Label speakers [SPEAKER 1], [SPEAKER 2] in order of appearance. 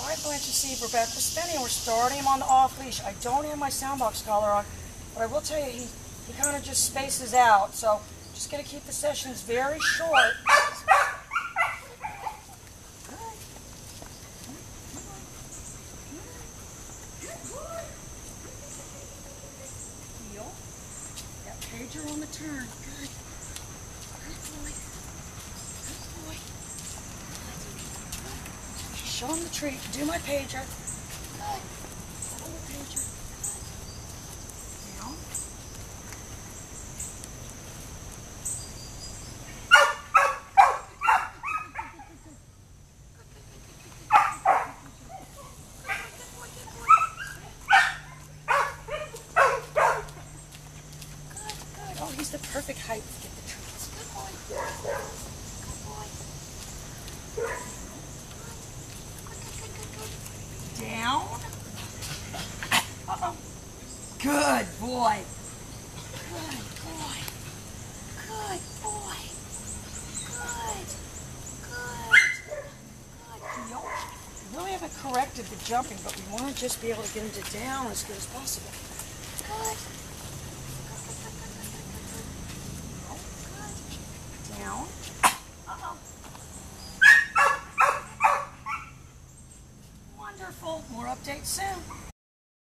[SPEAKER 1] Alright, Blanche and Steve, we're back with Spenny and we're starting him on the off leash. I don't have my sound box collar on, but I will tell you, he kind of just spaces out, so just going to keep the sessions very short. Heel. Got pager on the turn. Good. Good boy. Good boy. Show him the treat. Do my pager. Good. Follow the pager. Good. Down. Good. Oh, he's the perfect height to get the treats. Good boy. Good boy. Down. Uh-oh. Good boy. Good boy. Good boy. Good. Good. Good. We really haven't corrected the jumping, but we want to just be able to get him to down as good as possible. Good.